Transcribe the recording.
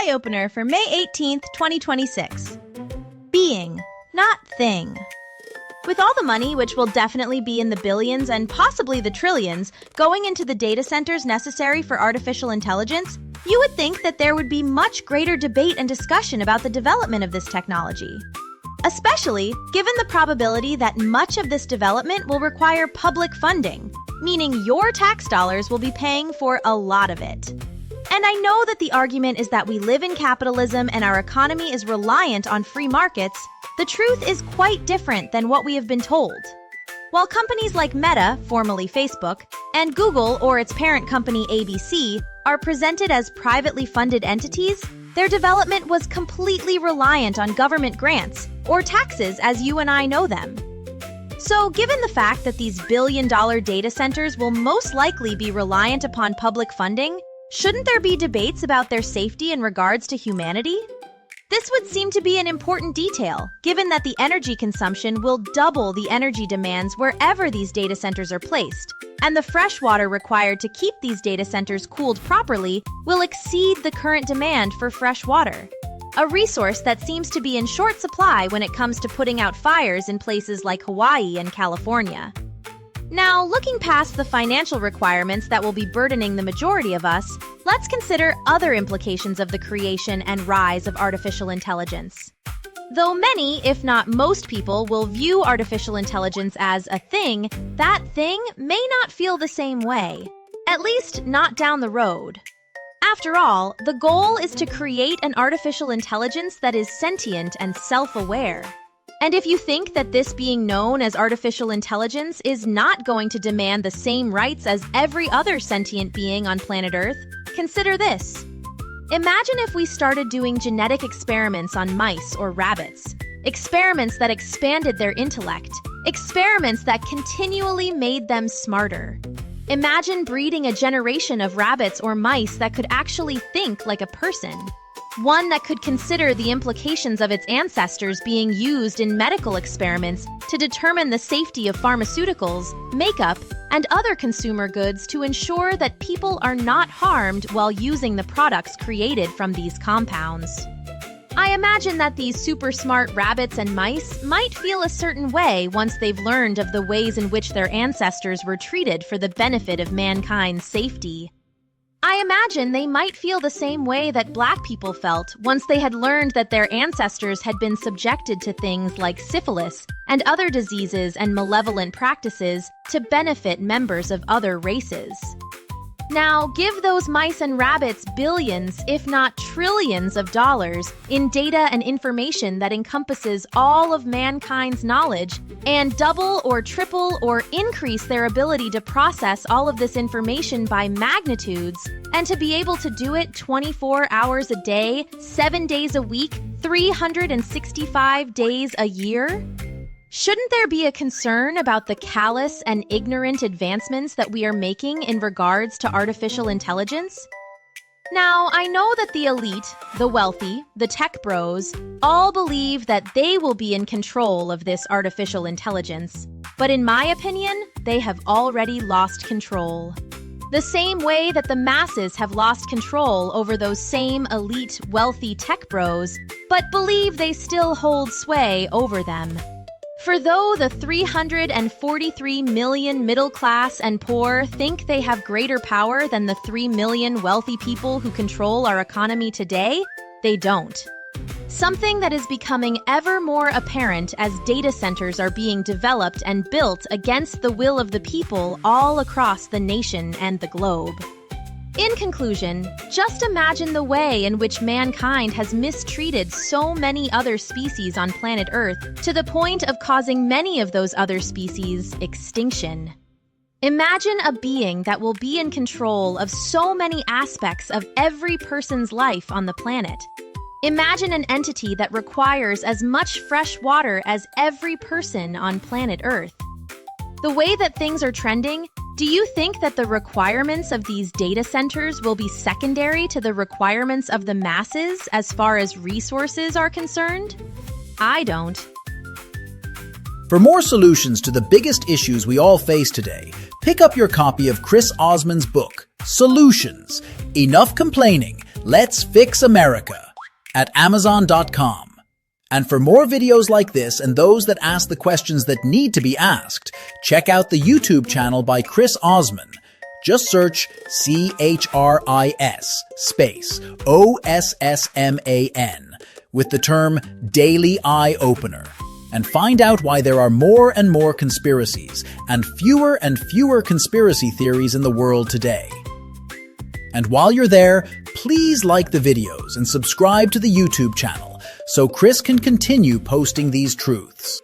Eye Opener for May 18th, 2026. Being, not thing. With all the money, which will definitely be in the billions and possibly the trillions, going into the data centers necessary for artificial intelligence, you would think that there would be much greater debate and discussion about the development of this technology. Especially given the probability that much of this development will require public funding, meaning your tax dollars will be paying for a lot of it. And I know that the argument is that we live in capitalism and our economy is reliant on free markets. The truth is quite different than what we have been told. While companies like Meta, formerly Facebook, and Google or its parent company ABC are presented as privately funded entities, their development was completely reliant on government grants or taxes as you and I know them. So, given the fact that these billion-dollar data centers will most likely be reliant upon public funding, shouldn't there be debates about their safety in regards to humanity? This would seem to be an important detail, given that the energy consumption will double the energy demands wherever these data centers are placed, and the fresh water required to keep these data centers cooled properly will exceed the current demand for fresh water, a resource that seems to be in short supply when it comes to putting out fires in places like Hawaii and California. Now, looking past the financial requirements that will be burdening the majority of us, let's consider other implications of the creation and rise of artificial intelligence. Though many, if not most people, will view artificial intelligence as a thing, that thing may not feel the same way, at least not down the road. After all, the goal is to create an artificial intelligence that is sentient and self-aware. And if you think that this being known as artificial intelligence is not going to demand the same rights as every other sentient being on planet Earth, consider this. Imagine if we started doing genetic experiments on mice or rabbits, experiments that expanded their intellect, experiments that continually made them smarter. Imagine breeding a generation of rabbits or mice that could actually think like a person. One that could consider the implications of its ancestors being used in medical experiments to determine the safety of pharmaceuticals, makeup, and other consumer goods to ensure that people are not harmed while using the products created from these compounds. I imagine that these super smart rabbits and mice might feel a certain way once they've learned of the ways in which their ancestors were treated for the benefit of mankind's safety. I imagine they might feel the same way that Black people felt once they had learned that their ancestors had been subjected to things like syphilis and other diseases and malevolent practices to benefit members of other races. Now, give those mice and rabbits billions, if not trillions of dollars in data and information that encompasses all of mankind's knowledge, and double or triple or increase their ability to process all of this information by magnitudes, and to be able to do it 24 hours a day, 7 days a week, 365 days a year? Shouldn't there be a concern about the callous and ignorant advancements that we are making in regards to artificial intelligence? Now, I know that the elite, the wealthy, the tech bros, all believe that they will be in control of this artificial intelligence. But in my opinion, they have already lost control. The same way that the masses have lost control over those same elite, wealthy tech bros, but believe they still hold sway over them. For though the 343 million middle class and poor think they have greater power than the 3 million wealthy people who control our economy today, they don't. Something that is becoming ever more apparent as data centers are being developed and built against the will of the people all across the nation and the globe. In conclusion, just imagine the way in which mankind has mistreated so many other species on planet Earth to the point of causing many of those other species extinction. Imagine a being that will be in control of so many aspects of every person's life on the planet. Imagine an entity that requires as much fresh water as every person on planet Earth. The way that things are trending, do you think that the requirements of these data centers will be secondary to the requirements of the masses as far as resources are concerned? I don't. For more solutions to the biggest issues we all face today, pick up your copy of Chris Osman's book, Solutions: Enough Complaining. Let's Fix America at Amazon.com. And for more videos like this and those that ask the questions that need to be asked, check out the YouTube channel by Chris Osman. Just search CHRIS space OSSMAN with the term Daily Eye Opener and find out why there are more and more conspiracies and fewer conspiracy theories in the world today. And while you're there, please like the videos and subscribe to the YouTube channel so Chris can continue posting these truths.